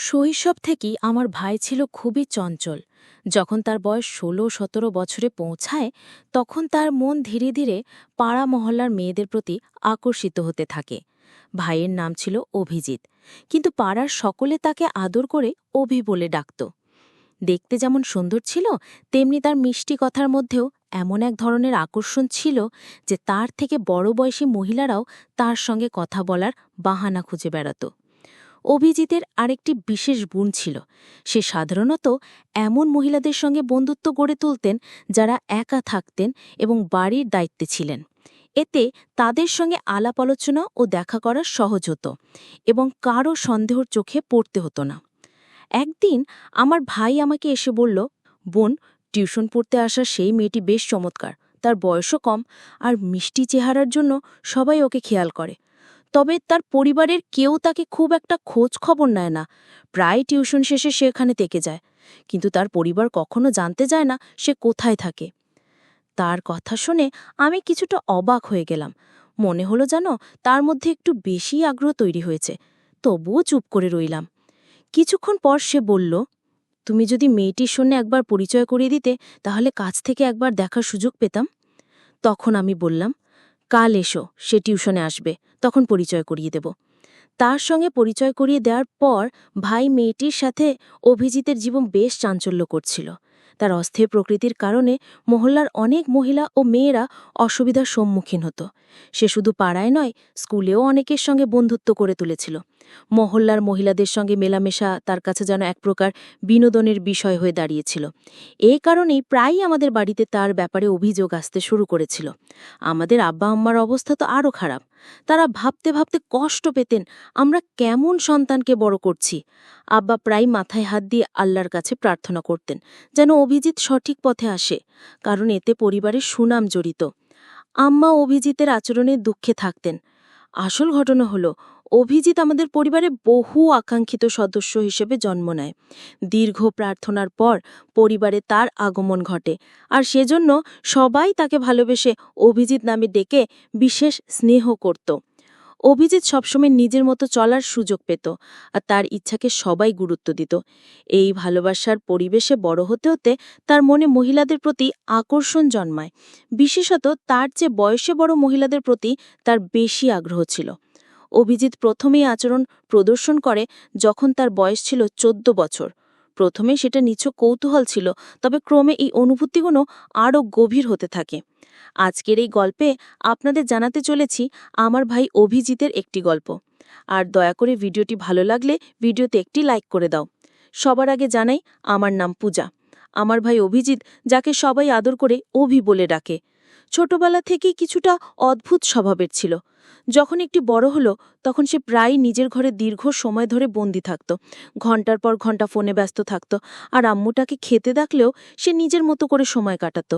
শৈশব থেকেই আমার ভাই ছিল খুবই চঞ্চল। যখন তার বয়স ১৬-১৭ বছরে পৌঁছায়, তখন তার মন ধীরে ধীরে পাড়া মহল্লার মেয়েদের প্রতি আকর্ষিত হতে থাকে। ভাইয়ের নাম ছিল অভিজিৎ, কিন্তু পাড়ার সকলে তাকে আদর করে অভি বলে ডাকত। দেখতে যেমন সুন্দর ছিল, তেমনি তার মিষ্টি কথার মধ্যেও এমন এক ধরনের আকর্ষণ ছিল যে তার থেকে বড় বয়সী মহিলারাও তার সঙ্গে কথা বলার বাহানা খুঁজে বেড়াত। অভিজিতের আরেকটি বিশেষ গুণ ছিল, সে সাধারণত এমন মহিলাদের সঙ্গে বন্ধুত্ব গড়ে তুলতেন যারা একা থাকতেন এবং বাড়ির দায়িত্বে ছিলেন। এতে তাদের সঙ্গে আলাপ আলোচনা ও দেখা করা সহজ হতো এবং কারও সন্দেহর চোখে পড়তে হতো না। একদিন আমার ভাই আমাকে এসে বলল, বোন, টিউশন পড়তে আসা সেই মেয়েটি বেশ চমৎকার, তার বয়সও কম আর মিষ্টি চেহারার জন্য সবাই ওকে খেয়াল করে। তবে তার পরিবারের কেউ তাকে খুব একটা খোঁজ খবর নেয় না, প্রায় টিউশন শেষে সে এখানে থেকে যায়, কিন্তু তার পরিবার কখনো জানতে চায় না সে কোথায় থাকে। তার কথা শুনে আমি কিছুটা অবাক হয়ে গেলাম। মনে হলো যেন তার মধ্যে একটু বেশি আগ্রহ তৈরি হয়েছে। তবুও চুপ করে রইলাম। কিছুক্ষণ পর সে বলল, তুমি যদি মেয়েটির সঙ্গে একবার পরিচয় করিয়ে দিতে, তাহলে কাছ থেকে একবার দেখার সুযোগ পেতাম। তখন আমি বললাম, কাল এসো, সে টিউশনে আসবে, তখন পরিচয় করিয়ে দেব। তার সঙ্গে পরিচয় করিয়ে দেওয়ার পর ভাই মেয়েটির সাথে অভিজিতের জীবন বেশ চাঞ্চল্য করছিল। তার অস্থির প্রকৃতির কারণে মহল্লার অনেক মহিলা ও মেয়েরা অসুবিধার সম্মুখীন হতো। সে শুধু পাড়ায় নয়, স্কুলেও অনেকের সঙ্গে বন্ধুত্ব করে তুলেছিল। মহল্লার মহিলাদের সঙ্গে মেলামেশা তার কাছে যেন এক প্রকার বিনোদনের বিষয় হয়ে দাঁড়িয়েছিল। এই কারণেই প্রায়ই আমাদের বাড়িতে তার ব্যাপারে অভিযোগ আসতে শুরু করেছিল। আমাদের আব্বা আম্মার অবস্থা তো আরও খারাপ। তারা ভাবতে ভাবতে কষ্ট পেতেন, আমরা কেমন সন্তানকে বড় করছি। আব্বা প্রায় মাথায় হাত দিয়ে আল্লাহর কাছে প্রার্থনা করতেন যেন অভিজিৎ সঠিক পথে আসে, কারণ এতে পরিবারের সুনাম জড়িত। আম্মা অভিজিতের আচরণে দুঃখে থাকতেন। আসল ঘটনা হলো, অভিজিৎ আমাদের পরিবারে বহু আকাঙ্ক্ষিত সদস্য হিসেবে জন্ম নেয়। দীর্ঘ প্রার্থনার পর পরিবারে তার আগমন ঘটে, আর সেজন্য সবাই তাকে ভালোবেসে অভিজিৎ নামে ডেকে বিশেষ স্নেহ করত। অভিজিৎ সবসময় নিজের মতো চলার সুযোগ পেত, আর তার ইচ্ছাকে সবাই গুরুত্ব দিত। এই ভালোবাসার পরিবেশে বড় হতে হতে তার মনে মহিলাদের প্রতি আকর্ষণ জন্মায়। বিশেষত তার চেয়ে বয়সে বড় মহিলাদের প্রতি তার বেশি আগ্রহ ছিল। অভিজিৎ প্রথমেই আচরণ প্রদর্শন করে যখন তার বয়স ছিল ১৪ বছর। প্রথমে সেটা নিছক কৌতূহল ছিল, তবে ক্রমে এই অনুভূতিগুলো আরও গভীর হতে থাকে। আজকের এই গল্পে আপনাদের জানাতে চলেছি আমার ভাই অভিজিতের একটি গল্প। আর দয়া করে ভিডিওটি ভালো লাগলে ভিডিওতে একটি লাইক করে দাও। সবার আগে জানাই, আমার নাম পূজা। আমার ভাই অভিজিৎ, যাকে সবাই আদর করে অভি বলে ডাকে, ছোটবেলা থেকেই কিছুটা অদ্ভুত স্বভাবের ছিল। যখন একটি বড় হলো, তখন সে প্রায় নিজের ঘরে দীর্ঘ সময় ধরে বন্দি থাকত। ঘণ্টার পর ঘণ্টা ফোনে ব্যস্ত থাকত, আর আম্মুটাকে খেতে ডাকলেও সে নিজের মতো করে সময় কাটাত।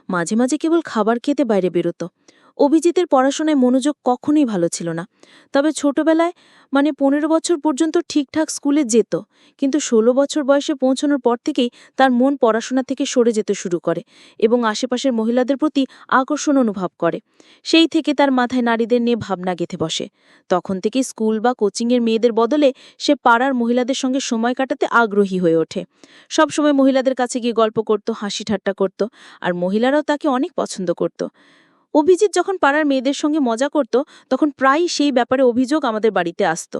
মাঝে মাঝে কেবল খাবার খেতে বাইরে বেরোত। অভিজিতের পড়াশোনায় মনোযোগ কখনোই ভালো ছিল না। তবে ছোটবেলায় ১৫ বছর পর্যন্ত ঠিকঠাক স্কুলে যেত, কিন্তু ১৬ বছর বয়সে পৌঁছানোর পর থেকেই তার মন পড়াশোনা থেকে সরে যেতে শুরু করে এবং আশেপাশের মহিলাদের প্রতি আকর্ষণ অনুভব করে। সেই থেকে তার মাথায় নারীদের নিয়ে ভাবনা গেঁথে বসে। তখন থেকে স্কুল বা কোচিংয়ের মেয়েদের বদলে সে পাড়ার মহিলাদের সঙ্গে সময় কাটাতে আগ্রহী হয়ে ওঠে। সবসময় মহিলাদের কাছে গিয়ে গল্প করত, হাসি ঠাট্টা করত, আর মহিলারাও তাকে অনেক পছন্দ করত। অভিজিৎ যখন পাড়ার মেয়েদের সঙ্গে মজা করত, তখন প্রায়ই সেই ব্যাপারে অভিযোগ আমাদের বাড়িতে আসত।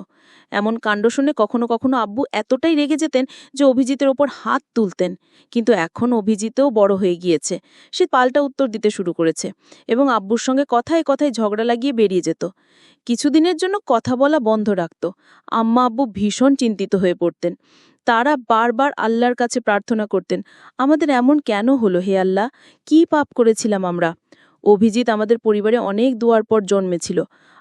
এমন কাণ্ড শুনে কখনো কখনো আব্বু এতটাই রেগে যেতেন যে অভিজিতের ওপর হাত তুলতেন। কিন্তু এখন অভিজিতও বড় হয়ে গিয়েছে, সে পাল্টা উত্তর দিতে শুরু করেছে এবং আব্বুর সঙ্গে কথায় কথায় ঝগড়া লাগিয়ে বেরিয়ে যেত। কিছুদিনের জন্য কথা বলা বন্ধ রাখত। আম্মা আব্বু ভীষণ চিন্তিত হয়ে পড়তেন। তারা বারবার আল্লাহর কাছে প্রার্থনা করতেন, আমাদের এমন কেন হলো হে আল্লাহ, কি পাপ করেছিলাম আমরা। অভিজিৎ আমাদের পরিবারে অনেক দুয়ার পর জন্মেছিল,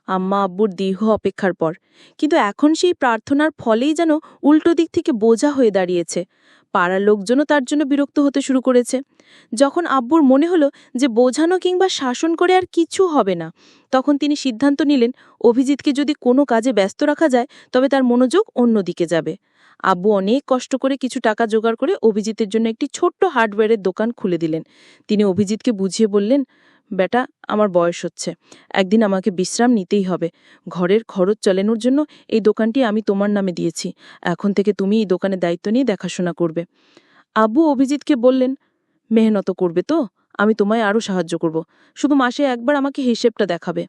আম্মা আব্বুর দীর্ঘ অপেক্ষার পর। কিন্তু এখন সেই প্রার্থনার ফলেই যেন উল্টো দিক থেকে বোঝা হয়ে দাঁড়িয়েছে। পাড়ার লোকজনও তার জন্য বিরক্ত হতে শুরু করেছে। যখন আব্বুর মনে হলো যে বোঝানো কিংবা শাসন করে আর কিছু হবে না, তখন তিনি সিদ্ধান্ত নিলেন, অভিজিৎকে যদি কোনো কাজে ব্যস্ত রাখা যায় তবে তার মনোযোগ অন্যদিকে যাবে। আব্বু অনেক কষ্ট করে কিছু টাকা জোগাড় করে অভিজিতের জন্য একটি ছোট্ট হার্ডওয়্যারের দোকান খুলে দিলেন। তিনি অভিজিৎকে বুঝিয়ে বললেন, বেটা, আমার বয়স হচ্ছে, একদিন আমাকে বিশ্রাম নিতেই হবে। ঘরের খরচ চালানোর জন্য এই দোকানটি আমি তোমার নামে দিয়েছি। এখন থেকে তুমি এই দোকানের দায়িত্ব নিয়ে দেখাশোনা করবে। আব্বু অভিজিৎকে বললেন, মেহনত করবে তো? আমি তোমায় আরও সাহায্য করব, শুধু মাসে একবার আমাকে হিসেবটা দেখাবে।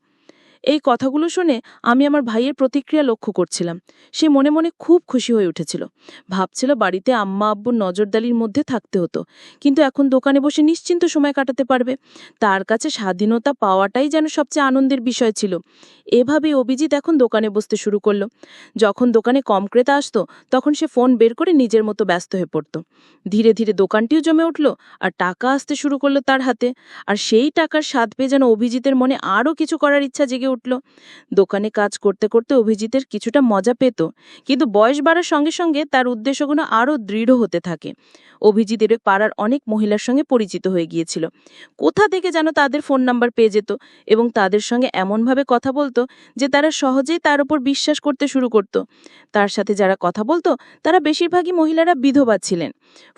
এই কথাগুলো শুনে আমি আমার ভাইয়ের প্রতিক্রিয়া লক্ষ্য করছিলাম। সে মনে মনে খুব খুশি হয়ে উঠেছিল। ভাবছিল বাড়িতে আম্মা আব্বুর নজরদারির মধ্যে থাকতে হতো, কিন্তু এখন দোকানে বসে নিশ্চিন্ত সময় কাটাতে পারবে। তার কাছে স্বাধীনতা পাওয়াটাই যেন সবচেয়ে আনন্দের বিষয় ছিল। এভাবে অভিজিৎ এখন দোকানে বসতে শুরু করলো। যখন দোকানে কম ক্রেতা আসতো, তখন সে ফোন বের করে নিজের মতো ব্যস্ত হয়ে পড়ত। ধীরে ধীরে দোকানটিও জমে উঠল, আর টাকা আসতে শুরু করলো তার হাতে। আর সেই টাকার স্বাদ পেয়ে যেন অভিজিতের মনে আরও কিছু করার ইচ্ছা জেগে উঠল। দোকানে কাজ করতে করতে অভিজিতের কিছুটা মজা পেত, কিন্তু বয়স বাড়ার সঙ্গে সঙ্গে তার উদ্দেশ্যগুলো আরও দৃঢ় হতে থাকে। অভিজিতের পাড়ার অনেক মহিলার সঙ্গে পরিচিত হয়ে গিয়েছিল। কোথা থেকে যেন তাদের ফোন নাম্বার পেয়ে যেত এবং তাদের সঙ্গে এমনভাবে কথা বলতো যে তারা সহজেই তার উপর বিশ্বাস করতে শুরু করত। তার সাথে যারা কথা বলতো তারা বেশিরভাগই মহিলারা বিধবা ছিলেন।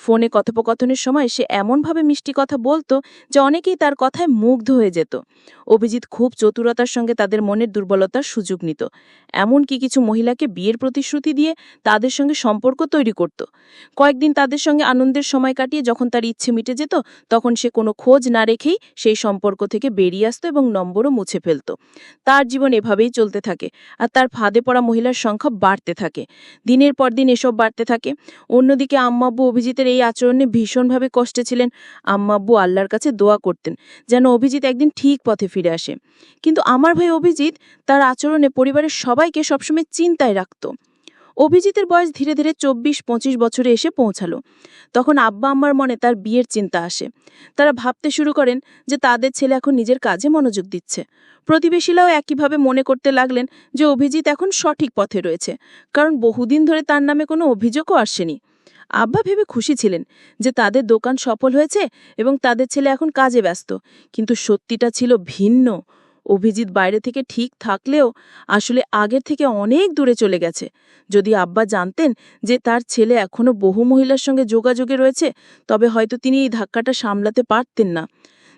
ফোনে কথোপকথনের সময় সে এমনভাবে মিষ্টি কথা বলতো যে অনেকেই তার কথায় মুগ্ধ হয়ে যেত। অভিজিৎ খুব চতুরতার সঙ্গে তাদের মনের দুর্বলতার সুযোগ নিত। এমনকি কিছু মহিলাকে বিয়ের প্রতিশ্রুতি দিয়ে তাদের সঙ্গে সম্পর্ক তৈরি করত। কয়েকদিন তাদের সঙ্গে আনন্দের সময় কাটিয়ে যখন তার ইচ্ছে মিটে যেত, তখন সে কোনো খোঁজ না রেখেই সেই সম্পর্ক থেকে বেরিয়ে আসতো এবং নম্বরও মুছে ফেলত। তার জীবন এভাবেই চলতে থাকে, আর তার ফাঁদে পড়া মহিলার সংখ্যা বাড়তে থাকে। দিনের পর দিন এসব বাড়তে থাকে। অন্যদিকে আম্মাব্বু অভিজিতের এই আচরণে ভীষণভাবে কষ্টে ছিলেন। আম্মাব্বু আল্লাহর কাছে দোয়া করতেন যেন অভিজিৎ একদিন ঠিক পথে ফিরে আসে। কিন্তু আমার ভাই অভিজিৎ তার আচরণে পরিবারের সবাইকে সবসময় চিন্তায় রাখত। অভিজিতের বয়স ধীরে ধীরে 24-25 বছরে এসে পৌঁছালো। তখন আব্বা আম্মার মনে তার বিয়ের চিন্তা আসে। তারা ভাবতে শুরু করেন যে তাদের ছেলে এখন নিজের কাজে মনোযোগ দিচ্ছে। প্রতিবেশীরাও একইভাবে মনে করতে লাগলেন যে অভিজিৎ এখন সঠিক পথে রয়েছে, কারণ বহুদিন ধরে তার নামে কোনো অভিযোগও আসেনি। আব্বা ভেবে খুশি ছিলেন যে তাদের দোকান সফল হয়েছে এবং তাদের ছেলে এখন কাজে ব্যস্ত, কিন্তু সত্যিটা ছিল ভিন্ন। অভিজিৎ বাইরে থেকে ঠিক থাকলেও আসলে আগের থেকে অনেক দূরে চলে গেছে। যদি আব্বা জানতেন যে তার ছেলে এখনো বহু মহিলার সঙ্গে যোগাযোগে রয়েছে, তবে হয়তো তিনি এই ধাক্কাটা সামলাতে পারতেন না।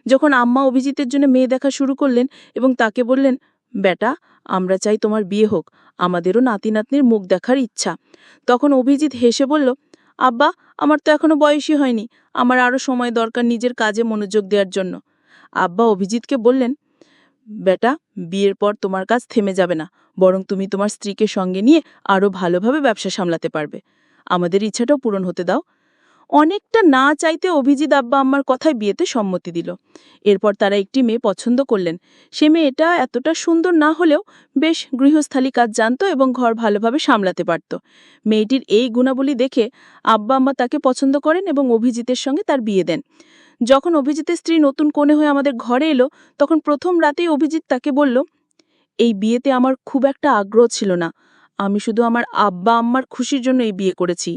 যখন আম্মা অভিজিতের জন্য মেয়ে দেখা শুরু করলেন এবং তাকে বললেন, বেটা, আমরা চাই তোমার বিয়ে হোক, আমাদেরও নাতি নাতনির মুখ দেখার ইচ্ছা, তখন অভিজিৎ হেসে বলল, আব্বা, আমার তো এখনো বয়সই হয়নি, আমার আরও সময় দরকার নিজের কাজে মনোযোগ দেওয়ার জন্য। আব্বা অভিজিৎকে বললেন, বেটা, বিয়ের পর তোমার কাজ থেমে যাবে না, বরং তুমি তোমার স্ত্রীকে সঙ্গে নিয়ে আরও ভালোভাবে ব্যবসা সামলাতে পারবে। আমাদের ইচ্ছাটাও পূরণ হতে দাও। অনেকটা না চাইতে অভিজিৎ আব্বা আম্মার কথায় বিয়েতে সম্মতি দিল। এরপর তারা একটি মেয়ে পছন্দ করলেন। সে মেয়েটা এতটা সুন্দর না হলেও বেশ গৃহস্থালী কাজ জানত এবং ঘর ভালোভাবে সামলাতে পারত। মেয়েটির এই গুণাবলী দেখে আব্বা আম্মা তাকে পছন্দ করেন এবং অভিজিতের সঙ্গে তার বিয়ে দেন। যখন অভিজিতের স্ত্রী নতুন কনে হয়ে আমাদের ঘরে এলো, তখন প্রথম রাতেই অভিজিৎ তাকে বলল, এই বিয়েতে আমার খুব একটা আগ্রহ ছিল না, আমি শুধু আমার আব্বা আম্মার খুশির জন্য এই বিয়ে করেছি।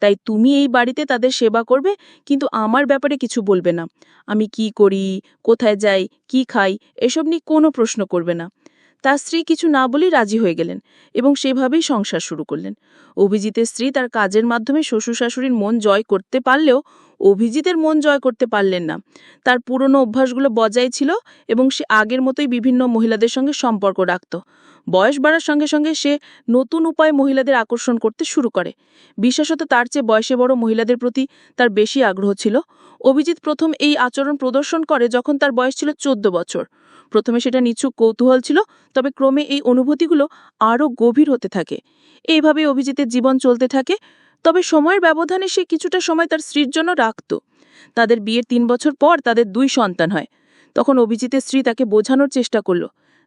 তাই তুমি এই বাড়িতে তাদের সেবা করবে, কিন্তু আমার ব্যাপারে কিছু বলবে না। আমি কি করি, কোথায় যাই, কি খাই, এসব নিয়ে কোনো প্রশ্ন করবে না। তার স্ত্রী কিছু না বলেই রাজি হয়ে গেলেন এবং সেভাবেই সংসার শুরু করলেন। অভিজিতের স্ত্রী তার কাজের মাধ্যমে শ্বশুর শাশুড়ির মন জয় করতে পারলেও অভিজিতের মন জয় করতে পারলেন না। তার পুরনো অভ্যাসগুলো বজায় ছিল এবং সে আগের মতোই বিভিন্ন মহিলাদের সঙ্গে সম্পর্ক রাখত। বয়স বাড়ার সঙ্গে সঙ্গে সে নতুন উপায়ে মহিলাদের আকর্ষণ করতে শুরু করে। বিশেষত তার চেয়ে বয়সে বড় মহিলাদের প্রতি তার বেশি আগ্রহ ছিল। অভিজিৎ প্রথম এই আচরণ প্রদর্শন করে যখন তার বয়স ছিল 14 বছর। প্রথমে সেটা নিছক কৌতূহল ছিল, তবে ক্রমে এই অনুভূতিগুলো আরও গভীর হতে থাকে। এইভাবে অভিজিতের জীবন চলতে থাকে। তবে সময়ের ব্যবধানে সে কিছুটা সময় তার স্ত্রীর জন্য রাখত। তাদের বিয়ের 3 বছর পর তাদের 2 সন্তান হয়। তখন অভিজিতের স্ত্রী তাকে বোঝানোর চেষ্টা করল,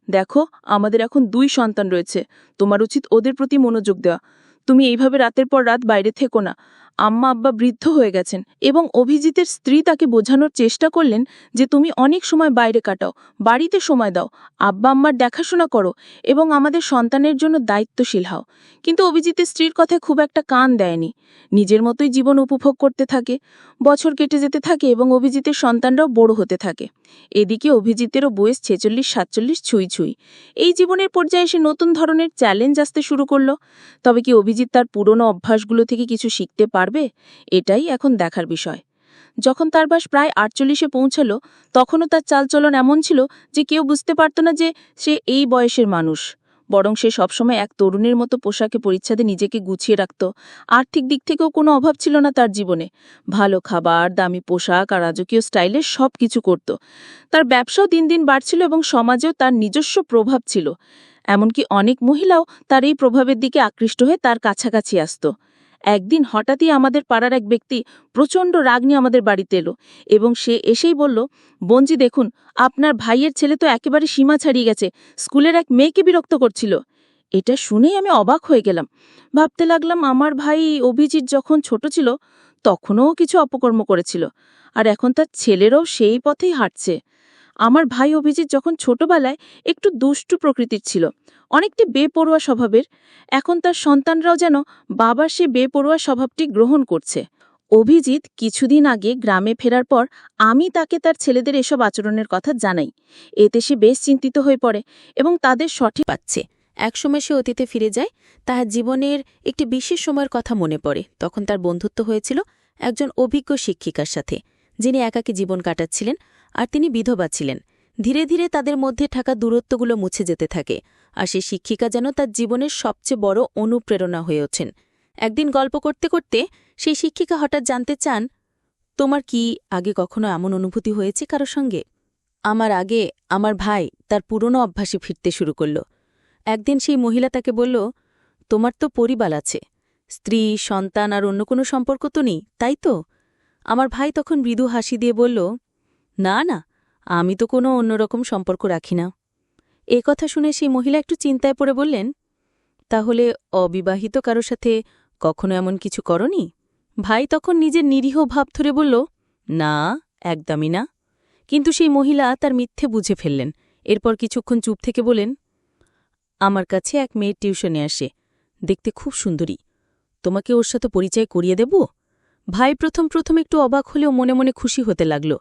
দেখো, আমাদের এখন 2 সন্তান রয়েছে, তোমার উচিত ওদের প্রতি মনোযোগ দেওয়া। তুমি এইভাবে রাতের পর রাত বাইরে থেকো না। আম্মা আব্বা বৃদ্ধ হয়ে গেছেন। এবং অভিজিতের স্ত্রী তাকে বোঝানোর চেষ্টা করলেন যে তুমি অনেক সময় বাইরে কাটাও, বাড়িতে সময় দাও, আব্বা আম্মার দেখাশোনা করো এবং আমাদের সন্তানের জন্য দায়িত্বশীল হও। কিন্তু অভিজিতের স্ত্রীর কথায় খুব একটা কান দেয়নি। নিজের মতোই জীবন উপভোগ করতে থাকে। বছর কেটে যেতে থাকে এবং অভিজিতের সন্তানরাও বড় হতে থাকে। এদিকে অভিজিতেরও বয়স 46-47 ছুঁই ছুঁই। এই জীবনের পর্যায়ে সে নতুন ধরনের চ্যালেঞ্জ আসতে শুরু করল। তবে কি অভিজিৎ তার পুরনো অভ্যাসগুলো থেকে কিছু শিখতে পারবে? এটাই এখন দেখার বিষয়। যখন তার বয়স প্রায় ৪৮-এ পৌঁছালো তখনও তার চালচলন এমন ছিল যে কেউ বুঝতে পারত না যে সে এই বয়সের মানুষ, বরং সে সবসময় এক তরুণের মতো পোশাকে পরিচ্ছদে নিজেকে গুছিয়ে রাখত। আর্থিক দিক থেকেও কোনো অভাব ছিল না তার জীবনে। ভালো খাবার, দামি পোশাক আর রাজকীয় স্টাইলে সব কিছু করত। তার ব্যবসাও দিন দিন বাড়ছিল এবং সমাজেও তার নিজস্ব প্রভাব ছিল। এমনকি অনেক মহিলাও তার এই প্রভাবের দিকে আকৃষ্ট হয়ে তার কাছাকাছি আসত। একদিন হঠাৎই আমাদের পাড়ার এক ব্যক্তি প্রচণ্ড রাগ নিয়ে আমাদের বাড়িতে এলো এবং সে এসেই বলল, বোনজি দেখুন, আপনার ভাইয়ের ছেলে তো একেবারে সীমা ছাড়িয়ে গেছে, স্কুলের এক মেয়েকে বিরক্ত করছিল। এটা শুনেই আমি অবাক হয়ে গেলাম। ভাবতে লাগলাম, আমার ভাই অভিজিৎ যখন ছোট ছিল তখনও কিছু অপকর্ম করেছিল, আর এখন তার ছেলেরাও সেই পথেই হাঁটছে। আমার ভাই অভিজিৎ যখন ছোটবেলায় একটু দুষ্টু প্রকৃতির ছিল, অনেকটি বেপরোয়া স্বভাবের, এখন তার সন্তানরাও যেন বাবার সে বেপরোয়া স্বভাবটি গ্রহণ করছে। অভিজিৎ কিছুদিন আগে গ্রামে ফেরার পর আমি তাকে তার ছেলেদের এসব আচরণের কথা জানাই। এতে সে বেশ চিন্তিত হয়ে পড়ে এবং তাদের সঠিক পাচ্ছে। একসময় সে অতীতে ফিরে যায়। তার জীবনের একটি বিশেষ সময়ের কথা মনে পড়ে। তখন তার বন্ধুত্ব হয়েছিল একজন অভিজ্ঞ শিক্ষিকার সাথে, যিনি একাকী জীবন কাটাচ্ছিলেন, আর তিনি বিধবা ছিলেন। ধীরে ধীরে তাদের মধ্যে থাকা দূরত্বগুলো মুছে যেতে থাকে, আর সে শিক্ষিকা যেন তার জীবনের সবচেয়ে বড় অনুপ্রেরণা হয়ে ওঠেন। একদিন গল্প করতে করতে সেই শিক্ষিকা হঠাৎ জানতে চান, তোমার কি আগে কখনো এমন অনুভূতি হয়েছে কারো সঙ্গে? আমার আগে আমার ভাই তার পুরনো অভ্যাসে ফিরতে শুরু করল। একদিন সেই মহিলা তাকে বলল, তোমার তো পরিবার আছে, স্ত্রী, সন্তান আর অন্য কোনো সম্পর্ক তো নেই, তাই তো? আমার ভাই তখন মৃদু হাসি দিয়ে বলল, না না, আমি তো কোনো অন্যরকম সম্পর্ক রাখি না। এ কথা শুনে সেই মহিলা একটু চিন্তায় পড়ে বললেন, তাহলে অবিবাহিত কারো সাথে কখনো এমন কিছু করনি? ভাই তখন নিজের নিরীহ ভাব ধরে বলল, না, একদমই না। কিন্তু সেই মহিলা তার মিথ্যে বুঝে ফেললেন। এরপর কিছুক্ষণ চুপ থেকে বলেন, আমার কাছে এক মেয়ের টিউশনে আসে, দেখতে খুব সুন্দরী, তোমাকে ওর সাথে পরিচয় করিয়ে দেব? ভাই প্রথম প্রথম একটু অবাক হলেও মনে মনে খুশি হতে লাগল।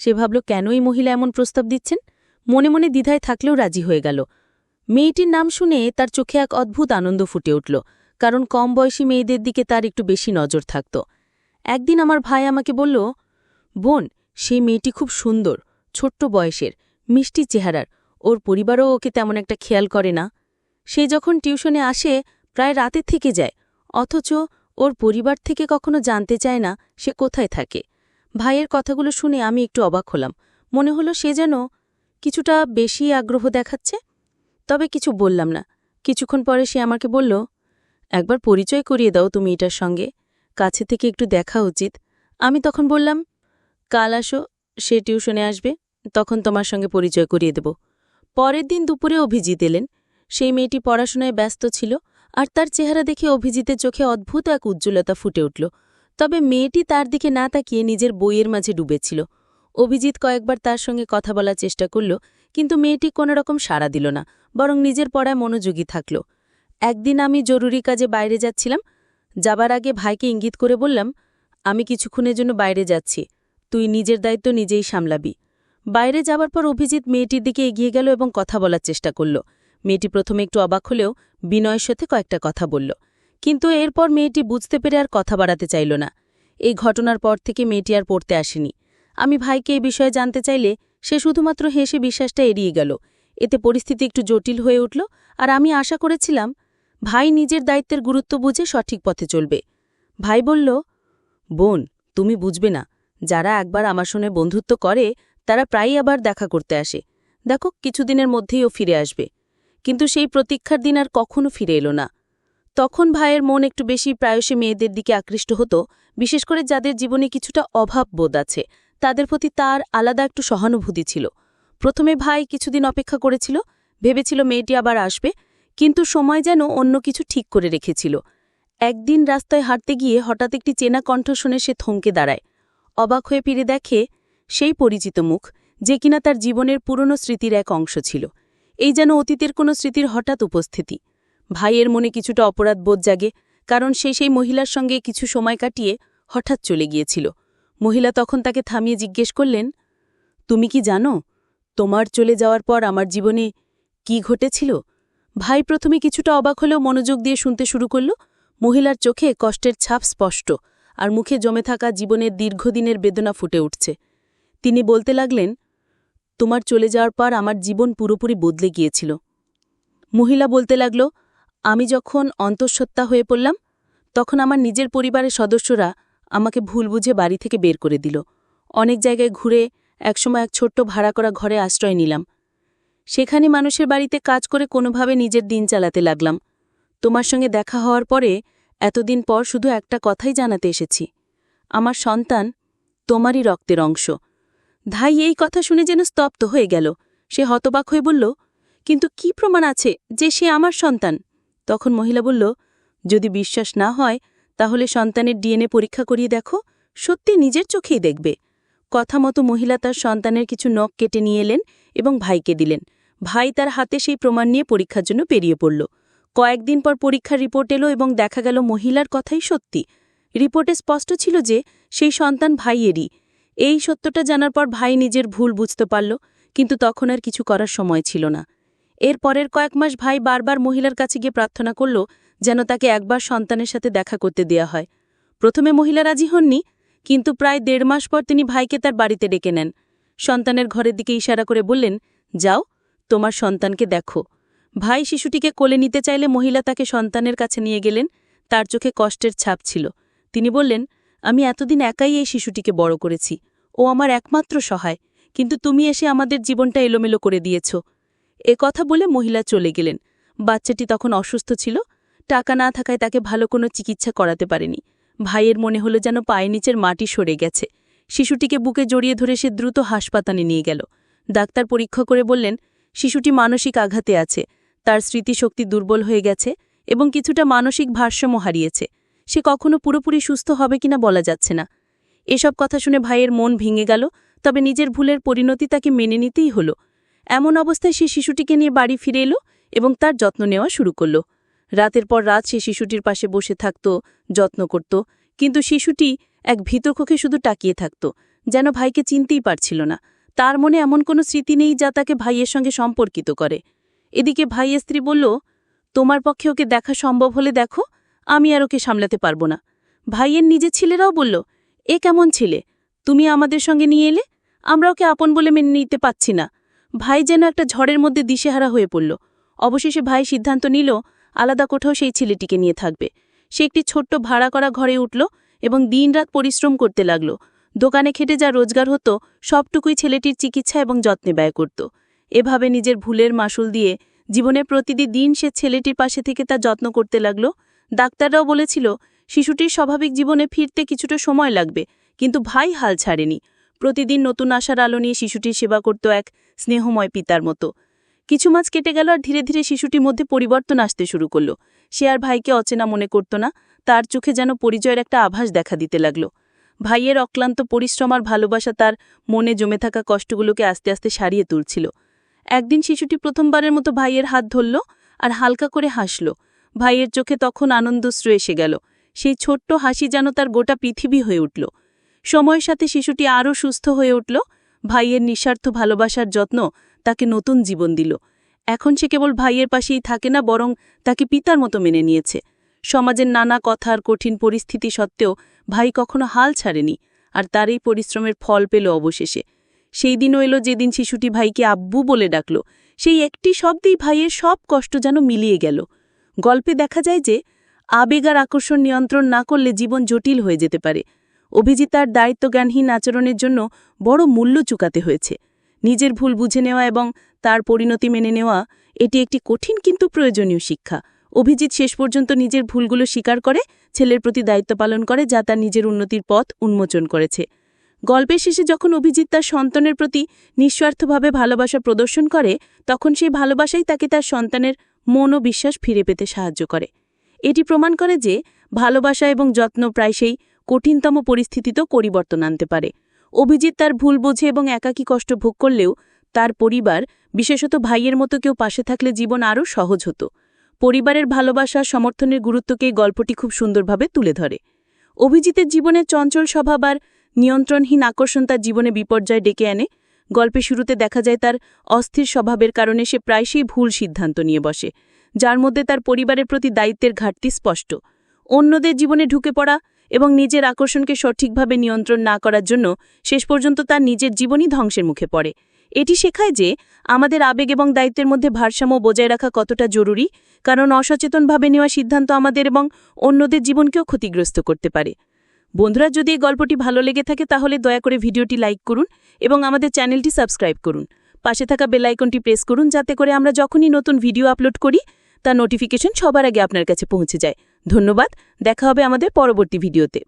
সে ভাবল, কেন এই মহিলা এমন প্রস্তাব দিচ্ছেন? মনে মনে দ্বিধায় থাকলেও রাজি হয়ে গেল। মেয়েটির নাম শুনে তার চোখে এক অদ্ভুত আনন্দ ফুটে উঠল, কারণ কম বয়সী মেয়েদের দিকে তার একটু বেশি নজর থাকত। একদিন আমার ভাই আমাকে বলল, বোন, সেই মেয়েটি খুব সুন্দর, ছোট্ট বয়সের, মিষ্টি চেহারার, ওর পরিবারও ওকে তেমন একটা খেয়াল করে না। সে যখন টিউশনে আসে প্রায় রাতে থেকে যায়, অথচ ওর পরিবার থেকে কখনো জানতে চায় না সে কোথায় থাকে। ভাইয়ের কথাগুলো শুনে আমি একটু অবাক হলাম। মনে হলো সে যেন কিছুটা বেশি আগ্রহ দেখাচ্ছে। তবে কিছু বললাম না। কিছুক্ষণ পরে সে আমাকে বলল, একবার পরিচয় করিয়ে দাও তুমি এটার সঙ্গে, কাছে থেকে একটু দেখা উচিত। আমি তখন বললাম, কাল আসো, সে টিউশনে আসবে, তখন তোমার সঙ্গে পরিচয় করিয়ে দেব। পরের দিন দুপুরে অভিজিৎ এলেন। সেই মেয়েটি পড়াশোনায় ব্যস্ত ছিল, আর তার চেহারা দেখে অভিজিতের চোখে অদ্ভুত এক উজ্জ্বলতা ফুটে উঠল। তবে মেয়েটি তার দিকে না তাকিয়ে নিজের বইয়ের মাঝে ডুবেছিল। অভিজিৎ কয়েকবার তার সঙ্গে কথা বলার চেষ্টা করল, কিন্তু মেয়েটি কোনোরকম সাড়া দিল না, বরং নিজের পড়ায় মনোযোগী থাকল। একদিন আমি জরুরি কাজে বাইরে যাচ্ছিলাম। যাবার আগে ভাইকে ইঙ্গিত করে বললাম, আমি কিছুক্ষণের জন্য বাইরে যাচ্ছি, তুই নিজের দায়িত্ব নিজেই সামলাবি। বাইরে যাবার পর অভিজিৎ মেয়েটির দিকে এগিয়ে গেল এবং কথা বলার চেষ্টা করল। মেয়েটি প্রথমে একটু অবাক হলেও বিনয়ের সাথে কয়েকটা কথা বলল, কিন্তু এরপর মেয়েটি বুঝতে পেরে আর কথা বাড়াতে চাইল না। এই ঘটনার পর থেকে মেয়েটি আর পড়তে আসেনি। আমি ভাইকে এই বিষয়ে জানতে চাইলে সে শুধুমাত্র হেসে বিশ্বাসটা এড়িয়ে গেল। এতে পরিস্থিতি একটু জটিল হয়ে উঠল, আর আমি আশা করেছিলাম ভাই নিজের দায়িত্বের গুরুত্ব বুঝে সঠিক পথে চলবে। ভাই বলল, বোন, তুমি বুঝবে না, যারা একবার আমার সঙ্গে বন্ধুত্ব করে তারা প্রায়ই আবার দেখা করতে আসে। দেখো, কিছুদিনের মধ্যেই ও ফিরে আসবে। কিন্তু সেই প্রতীক্ষার দিন আর কখনো ফিরে এলো না। তখন ভাইয়ের মন একটু বেশি প্রায়শই মেয়েদের দিকে আকৃষ্ট হতো, বিশেষ করে যাদের জীবনে কিছুটা অভাব বোধ আছে, তাদের প্রতি তার আলাদা একটু সহানুভূতি ছিল। প্রথমে ভাই কিছুদিন অপেক্ষা করেছিল, ভেবেছিল মেয়েটি আবার আসবে, কিন্তু সময় যেন অন্য কিছু ঠিক করে রেখেছিল। একদিন রাস্তায় হাঁটতে গিয়ে হঠাৎ একটি চেনা কণ্ঠ শুনে সে থমকে দাঁড়ায়। অবাক হয়ে ফিরে দেখে সেই পরিচিত মুখ, যে কিনা তার জীবনের পুরনো স্মৃতির এক অংশ ছিল। এই যেন অতীতের কোনো স্মৃতির হঠাৎ উপস্থিতি। ভাইয়ের মনে কিছুটা অপরাধ বোধ জাগে, কারণ সে সেই মহিলার সঙ্গে কিছু সময় কাটিয়ে হঠাৎ চলে গিয়েছিল। মহিলা তখন তাকে থামিয়ে জিজ্ঞেস করলেন, তুমি কি জানো তোমার চলে যাওয়ার পর আমার জীবনে কি ঘটেছিল? ভাই প্রথমে কিছুটা অবাক হলেও মনোযোগ দিয়ে শুনতে শুরু করল। মহিলার চোখে কষ্টের ছাপ স্পষ্ট, আর মুখে জমে থাকা জীবনের দীর্ঘদিনের বেদনা ফুটে উঠছে। তিনি বলতে লাগলেন, তোমার চলে যাওয়ার পর আমার জীবন পুরোপুরি বদলে গিয়েছিল। মহিলা বলতে লাগল, আমি যখন অন্তঃসত্ত্বা হয়ে পড়লাম তখন আমার নিজের পরিবারের সদস্যরা আমাকে ভুল বুঝে বাড়ি থেকে বের করে দিল। অনেক জায়গায় ঘুরে একসময় এক ছোট্ট ভাড়া করা ঘরে আশ্রয় নিলাম। সেখানে মানুষের বাড়িতে কাজ করে কোনোভাবে নিজের দিন চালাতে লাগলাম। তোমার সঙ্গে দেখা হওয়ার পরে এতদিন পর শুধু একটা কথাই জানাতে এসেছি, আমার সন্তান তোমারই রক্তের অংশ। ধাই এই কথা শুনে যেন স্তব্ধ হয়ে গেল। সে হতবাক হয়ে বলল, কিন্তু কি প্রমাণ আছে যে সে আমার সন্তান? তখন মহিলা বলল, যদি বিশ্বাস না হয় তাহলে সন্তানের ডিএনএ পরীক্ষা করিয়ে দেখো, সত্যি নিজের চোখেই দেখবে। কথা মতো মহিলা তার সন্তানের কিছু নখ কেটে নিয়ে এলেন এবং ভাইকে দিলেন। ভাই তার হাতে সেই প্রমাণ নিয়ে পরীক্ষার জন্য বেরিয়ে পড়ল। কয়েকদিন পর পরীক্ষার রিপোর্ট এলো এবং দেখা গেল মহিলার কথাই সত্যি। রিপোর্টে স্পষ্ট ছিল যে সেই সন্তান ভাইয়েরই। এই সত্যটা জানার পর ভাই নিজের ভুল বুঝতে পারল, কিন্তু তখন আর কিছু করার সময় ছিল না। এর পরের কয়েক মাস ভাই বারবার মহিলার কাছে গিয়ে প্রার্থনা করল যেন তাকে একবার সন্তানের সাথে দেখা করতে দেয়া হয়। প্রথমে মহিলা রাজি হননি, কিন্তু প্রায় 1.5 মাস পর তিনি ভাইকে তার বাড়িতে ডেকে নেন। সন্তানের ঘরের দিকে ইশারা করে বললেন, যাও, তোমার সন্তানকে দেখো। ভাই শিশুটিকে কোলে নিতে চাইলে মহিলা তাকে সন্তানের কাছে নিয়ে গেলেন। তার চোখে কষ্টের ছাপ ছিল। তিনি বললেন, আমি এতদিন একাই এই শিশুটিকে বড় করেছি। ও আমার একমাত্র সহায়, কিন্তু তুমি এসে আমাদের জীবনটা এলোমেলো করে দিয়েছ। এ কথা বলে মহিলা চলে গেলেন। বাচ্চাটি তখন অসুস্থ ছিল। টাকা না থাকায় তাকে ভালো কোনো চিকিৎসা করাতে পারেনি। ভাইয়ের মনে হলো যেন পায়ের নিচের মাটি সরে গেছে। শিশুটিকে বুকে জড়িয়ে ধরে সে দ্রুত হাসপাতালে নিয়ে গেল। ডাক্তার পরীক্ষা করে বললেন, শিশুটি মানসিক আঘাতে আছে, তার স্মৃতিশক্তি দুর্বল হয়ে গেছে এবং কিছুটা মানসিক ভারসাম্য হারিয়েছে। সে কখনো পুরোপুরি সুস্থ হবে কিনা বলা যাচ্ছে না। এসব কথা শুনে ভাইয়ের মন ভেঙে গেল, তবে নিজের ভুলের পরিণতি তাকে মেনে নিতেই হলো। এমন অবস্থায় সে শিশুটিকে নিয়ে বাড়ি ফিরে এলো এবং তার যত্ন নেওয়া শুরু করল। রাতের পর রাত সে শিশুটির পাশে বসে থাকত, যত্ন করত, কিন্তু শিশুটি এক ভীতকোখে শুধু তাকিয়ে থাকত, যেন ভাইকে চিনতেই পারছিল না। তার মনে এমন কোনো স্মৃতি নেই যা তাকে ভাইয়ের সঙ্গে সম্পর্কিত করে। এদিকে ভাইয়ের স্ত্রী বলল, তোমার পক্ষে ওকে দেখা সম্ভব হলে দেখো, আমি আর ওকে সামলাতে পারব না। ভাইয়ের নিজের ছেলেরাও বলল, এ কেমন ছেলে, তুমি আমাদের সঙ্গে নিয়ে এলে? আমরা ওকে আপন বলে মেনে নিতে পাচ্ছি না। ভাই যেন একটা ঝড়ের মধ্যে দিশেহারা হয়ে পড়ল। অবশেষে ভাই সিদ্ধান্ত নিল আলাদা কোথাও সেই ছেলেটিকে নিয়ে থাকবে। সে একটি ছোট্ট ভাড়া করা ঘরে উঠল এবং দিনরাত পরিশ্রম করতে লাগল। দোকানে খেটে যা রোজগার হতো সবটুকুই ছেলেটির চিকিৎসা এবং যত্নে ব্যয় করত। এভাবে নিজের ভুলের মাসুল দিয়ে জীবনের প্রতিটি দিন সে ছেলেটির পাশে থেকে তা যত্ন করতে লাগল। ডাক্তাররাও বলেছিল শিশুটির স্বাভাবিক জীবনে ফিরতে কিছুটা সময় লাগবে, কিন্তু ভাই হাল ছাড়েনি। প্রতিদিন নতুন আশার আলো নিয়ে শিশুটির সেবা করত এক স্নেহময় পিতার মতো। কিছু মাস কেটে গেল আর ধীরে ধীরে শিশুটির মধ্যে পরিবর্তন আসতে শুরু করল। সে আর ভাইকে অচেনা মনে করত না, তার চোখে যেন পরিচয়ের একটা আভাস দেখা দিতে লাগল। ভাইয়ের অক্লান্ত পরিশ্রম আর ভালোবাসা তার মনে জমে থাকা কষ্টগুলোকে আস্তে আস্তে সারিয়ে তুলছিল। একদিন শিশুটি প্রথমবারের মতো ভাইয়ের হাত ধরল আর হালকা করে হাসল। ভাইয়ের চোখে তখন আনন্দশ্রু এসে গেল। সেই ছোট্ট হাসি যেন তার গোটা পৃথিবী হয়ে উঠল। সময়ের সাথে শিশুটি আরও সুস্থ হয়ে উঠল। ভাইয়ের নিঃস্বার্থ ভালোবাসার যত্ন তাকে নতুন জীবন দিল। এখন সে কেবল ভাইয়ের পাশেই থাকে না, বরং তাকে পিতার মতো মেনে নিয়েছে। সমাজের নানা কথা আর কঠিন পরিস্থিতি সত্ত্বেও ভাই কখনো হাল ছাড়েনি, আর তার এই পরিশ্রমের ফল পেল অবশেষে। সেই দিনও এলো যেদিন শিশুটি ভাইকে আব্বু বলে ডাকল। সেই একটি শব্দেই ভাইয়ের সব কষ্ট যেন মিলিয়ে গেল। গল্পে দেখা যায় যে আবেগ আর আকর্ষণ নিয়ন্ত্রণ না করলে জীবন জটিল হয়ে যেতে পারে। অভিজিৎ তার দায়িত্বজ্ঞানহীন আচরণের জন্য বড় মূল্য চুকাতে হয়েছে। নিজের ভুল বুঝে নেওয়া এবং তার পরিণতি মেনে নেওয়া, এটি একটি কঠিন কিন্তু প্রয়োজনীয় শিক্ষা। অভিজিৎ শেষ পর্যন্ত নিজের ভুলগুলো স্বীকার করে ছেলের প্রতি দায়িত্ব পালন করে, যা তার নিজের উন্নতির পথ উন্মোচন করেছে। গল্পের শেষে যখন অভিজিৎ তার সন্তানের প্রতি নিঃস্বার্থভাবে ভালোবাসা প্রদর্শন করে, তখন সেই ভালোবাসাই তাকে তার সন্তানের মন ও বিশ্বাস ফিরে পেতে সাহায্য করে। এটি প্রমাণ করে যে ভালোবাসা এবং যত্ন প্রায়শই কঠিনতম পরিস্থিতিতেও পরিবর্তন আনতে পারে। অভিজিৎ তার ভুল বোঝে এবং একাকী কষ্ট ভোগ করলেও তার পরিবার, বিশেষত ভাইয়ের মতো কেউ পাশে থাকলে জীবন আরও সহজ হতো। পরিবারের ভালোবাসা সমর্থনের গুরুত্বকে এই গল্পটি খুব সুন্দরভাবে তুলে ধরে। অভিজিতের জীবনের চঞ্চল স্বভাব আর নিয়ন্ত্রণহীন আকর্ষণ তার জীবনে বিপর্যয় ডেকে আনে। গল্পের শুরুতে দেখা যায় তার অস্থির স্বভাবের কারণে সে প্রায়শই ভুল সিদ্ধান্ত নিয়ে বসে, যার মধ্যে তার পরিবারের প্রতি দায়িত্বের ঘাটতি স্পষ্ট। অন্যদের জীবনে ঢুকে পড়া এবং নিজের আকর্ষণকে সঠিকভাবে নিয়ন্ত্রণ না করার জন্য শেষ পর্যন্ত তার নিজের জীবনই ধ্বংসের মুখে পড়ে। এটি শেখায় যে আমাদের আবেগ এবং দায়িত্বের মধ্যে ভারসাম্য বজায় রাখা কতটা জরুরি, কারণ অসচেতনভাবে নেওয়া সিদ্ধান্ত আমাদের এবং অন্যদের জীবনকেও ক্ষতিগ্রস্ত করতে পারে। বন্ধুরা, যদি এই গল্পটি ভালো লেগে থাকে তাহলে দয়া করে ভিডিওটি লাইক করুন এবং আমাদের চ্যানেলটি সাবস্ক্রাইব করুন। পাশে থাকা বেল আইকনটি প্রেস করুন যাতে করে আমরা যখনই নতুন ভিডিও আপলোড করি তার নোটিফিকেশন সবার আগে আপনার কাছে পৌঁছে যায়। ধন্যবাদ। দেখা হবে আমাদের পরবর্তী ভিডিওতে।